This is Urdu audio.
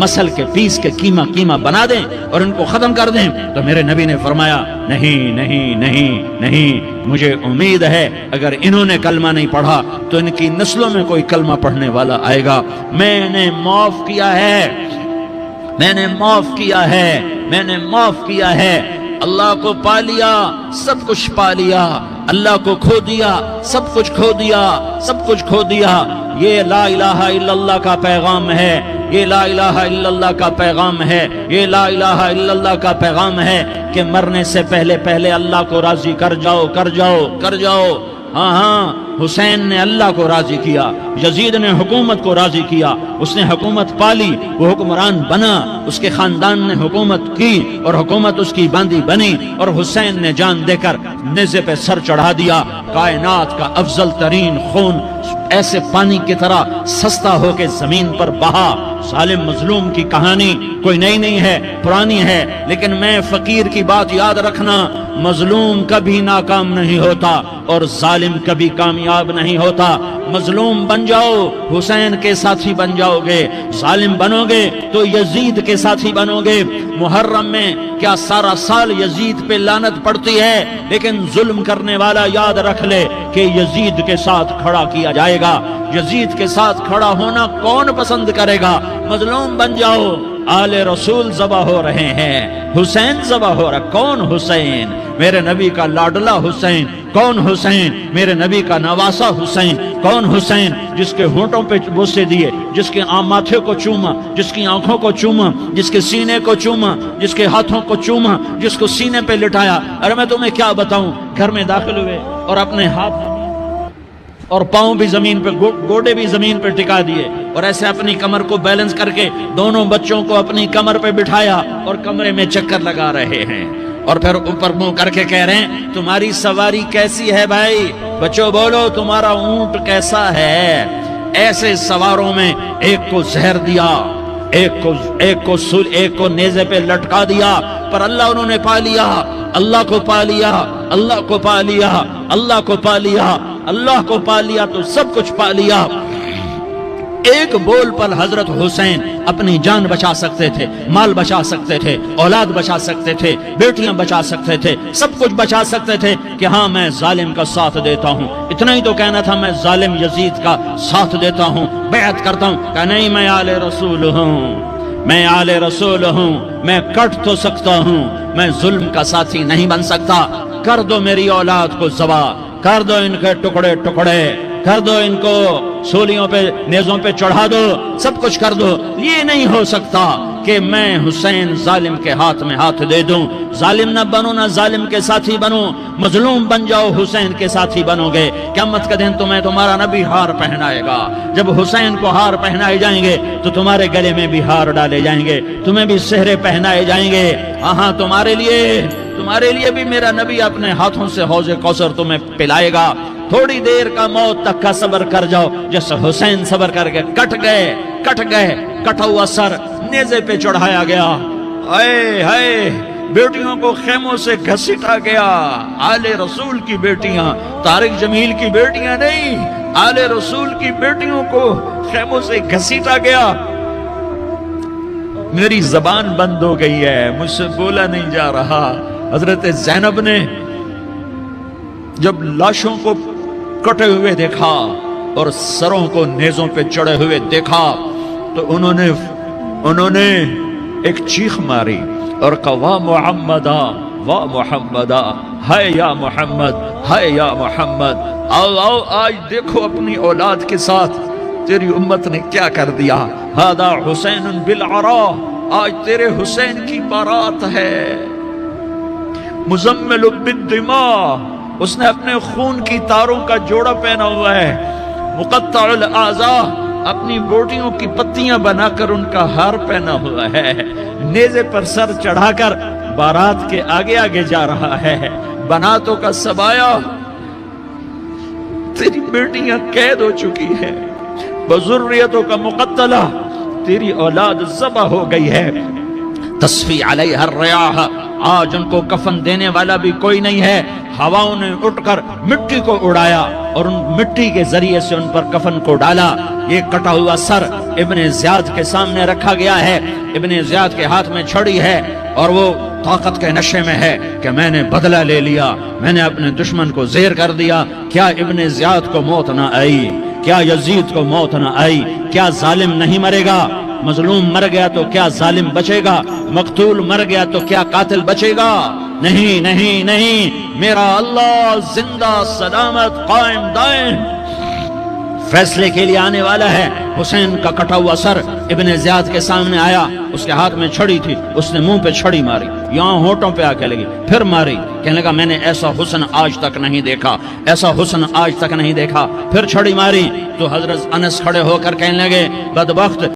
مسل کے پیس کے کیما بنا دیں اور ان کو ختم کر دیں. تو میرے نبی نے فرمایا نہیں نہیں نہیں نہیں، مجھے امید ہے اگر انہوں نے کلمہ نہیں پڑھا تو ان کی نسلوں میں کوئی کلمہ پڑھنے والا آئے گا. میں نے معاف کیا ہے، میں نے معاف کیا ہے، میں نے معاف کیا ہے. اللہ کو پا لیا سب کچھ پا لیا، اللہ کو کھو دیا سب کچھ کھو دیا، سب کچھ کھو دیا. یہ لا الہ الا اللہ کا پیغام ہے، یہ لا الہ الا اللہ کا پیغام ہے، یہ لا الہ الا اللہ کا پیغام ہے کہ مرنے سے پہلے پہلے اللہ کو راضی کر جاؤ کر جاؤ کر جاؤ. ہاں ہاں، حسین نے اللہ کو راضی کیا، یزید نے حکومت کو راضی کیا، اس نے حکومت پالی، وہ حکمران بنا، اس کے خاندان نے حکومت کی اور حکومت اس کی باندھی بنی، اور حسین نے جان دے کر نیزے پہ سر چڑھا دیا. کائنات کا افضل ترین خون ایسے پانی کی طرح سستا ہو کے زمین پر بہا. ظالم مظلوم کی کہانی کوئی نئی نہیں ہے، پرانی ہے، لیکن میں فقیر کی بات یاد رکھنا، مظلوم کبھی ناکام نہیں ہوتا اور ظالم کبھی کامیاب نہیں ہوتا. مظلوم بن جاؤ حسین کے ساتھی بن جاؤ گے، ظالم بنو گے تو یزید کے ساتھی بنو گے. محرم میں کیا سارا سال یزید پہ لعنت پڑتی ہے، لیکن ظلم کرنے والا یاد رکھ لے کہ یزید کے ساتھ کھڑا کیا جائے گا. یزید کے ساتھ کھڑا ہونا کون پسند کرے گا؟ مظلوم بن جاؤ. آل رسول ذبح ہو رہے ہیں، حسین ذبح ہو رہا. کون حسین؟ میرے نبی کا لاڈلا حسین. کون حسین؟ میرے نبی کا نواسا حسین. کون حسین؟ جس کے ہونٹوں پہ بوسے دیے، جس کے ماتھے کو چوما، جس کی آنکھوں کو چوما، جس کے سینے کو چوما، جس کے ہاتھوں کو چوما، جس کو سینے پہ لٹایا. ارے میں تمہیں کیا بتاؤں، گھر میں داخل ہوئے اور اپنے ہاتھ اور پاؤں بھی زمین پہ، گوڑے بھی زمین پہ ٹکا دیے اور ایسے اپنی کمر کو بیلنس کر کے دونوں بچوں کو اپنی کمر پہ بٹھایا اور کمرے میں چکر لگا رہے ہیں. اور پھر اوپر منہ کر کے کہہ رہے ہیں تمہاری سواری کیسی ہے بھائی؟ بچوں بولو تمہارا اونٹ کیسا ہے؟ ایسے سواروں میں ایک کو زہر دیا، ایک کو نیزے پہ لٹکا دیا، پر اللہ انہوں نے پا لیا، اللہ کو پا لیا، اللہ کو پا لیا، اللہ کو پا لیا، اللہ کو پا لیا تو سب کچھ پا لیا. ایک بول پر حضرت حسین اپنی جان بچا سکتے تھے، مال بچا سکتے تھے، اولاد بچا سکتے تھے، بیٹیاں بچا سکتے تھے، سب کچھ بچا سکتے تھے کہ ہاں میں ظالم کا ساتھ دیتا ہوں. اتنا ہی تو کہنا تھا میں ظالم یزید کا ساتھ دیتا ہوں، بیعت کرتا ہوں. کہ نہیں، میں آل رسول ہوں، میں آل رسول ہوں، میں کٹ تو سکتا ہوں، میں ظلم کا ساتھی نہیں بن سکتا. کر دو میری اولاد کو ذبح، کر دو ان کے ٹکڑے ٹکڑے، کر دو ان کو سولیوں پہ نیزوں پہ چڑھا دو، سب کچھ کر دو. یہ نہیں ہو سکتا کہ میں حسین ظالم کے ہاتھ میں ہاتھ دے دوں. ظالم نہ بنو، نہ ظالم کے ساتھی بنو، مظلوم بن جاؤ، حسین کے ساتھی بنو گے. قیامت کا دن تمہیں تمہارا نبی ہار پہنائے گا. جب حسین کو ہار پہنائے جائیں گے تو تمہارے گلے میں بھی ہار ڈالے جائیں گے، تمہیں بھی سہرے پہنائے جائیں گے. ہاں تمہارے لیے بھی میرا نبی اپنے ہاتھوں سے حوض کوثر تمہیں پلائے گا. تھوڑی دیر کا موت تک کا صبر کر جاؤ، جیسے حسین صبر کر کے کٹ گئے، کٹا ہوا سر نیزے پہ چڑھایا گیا. اے ہائے، بیٹیوں کو خیموں سے گھسیٹا گیا. آل رسول کی بیٹیاں، طارق جمیل کی بیٹیاں نہیں، آل رسول کی بیٹیوں کو خیموں سے گھسیٹا گیا. میری زبان بند ہو گئی ہے، مجھ سے بولا نہیں جا رہا. حضرت زینب نے جب لاشوں کو کٹے ہوئے دیکھا اور سروں کو نیزوں پہ چڑھے ہوئے دیکھا تو انہوں نے ایک چیخ ماری اور کہا واہ محمدہ، واہ محمدہ، ہائے یا محمد، ہائے یا محمد. آؤ آج دیکھو اپنی اولاد کے ساتھ تیری امت نے کیا کر دیا. ہذا حسین بالعراء، آج تیرے حسین کی بارات ہے. مزمل بالدماء، اس نے اپنے خون کی تاروں کا جوڑا پہنا ہوا ہے. مقطع الاعضاء، اپنی بوٹیوں کی پتیاں بنا کر ان کا ہار پہنا ہوا ہے. نیزے پر سر چڑھا کر بارات کے آگے آگے جا رہا ہے. بناتوں کا سبایا، تیری بیٹیاں قید ہو چکی ہے. بذریتوں کا مقتلہ، تیری اولاد ذبح ہو گئی ہے. تصفی علیہ الریاح، آج ان کو کفن دینے والا بھی کوئی نہیں ہے. ہواؤں نے اٹھ کر مٹی کو اڑایا. اور ان مٹی کے ذریعے سے ان پر کفن کو ڈالا۔ یہ کٹا ہوا سر ابن زیاد کے سامنے رکھا گیا ہے، ابن زیاد کے ہاتھ میں چھڑی ہے اور وہ طاقت کے نشے میں ہے کہ میں نے بدلہ لے لیا، میں نے اپنے دشمن کو زیر کر دیا۔ کیا ابن زیاد کو موت نہ آئی؟ کیا یزید کو موت نہ آئی؟ کیا ظالم نہیں مرے گا؟ مظلوم مر گیا تو کیا ظالم بچے گا؟ مقتول مر گیا تو کیا قاتل بچے گا؟ نہیں نہیں نہیں، میرا اللہ زندہ سلامت قائم دائم فیصلے کے لیے آنے والا ہے۔ حسین کا کٹا ہوا سر ابن زیاد کے سامنے آیا، اس کے ہاتھ میں چھڑی تھی، اس نے منہ پہ چھڑی ماری، یہاں ہونٹوں پہ آ کے لگی، پھر ماری، کہنے لگا میں نے ایسا حسن آج تک نہیں دیکھا، ایسا حسن آج تک نہیں دیکھا، پھر چھڑی ماری تو حضرت انس کھڑے ہو کر کہنے لگے بدبخت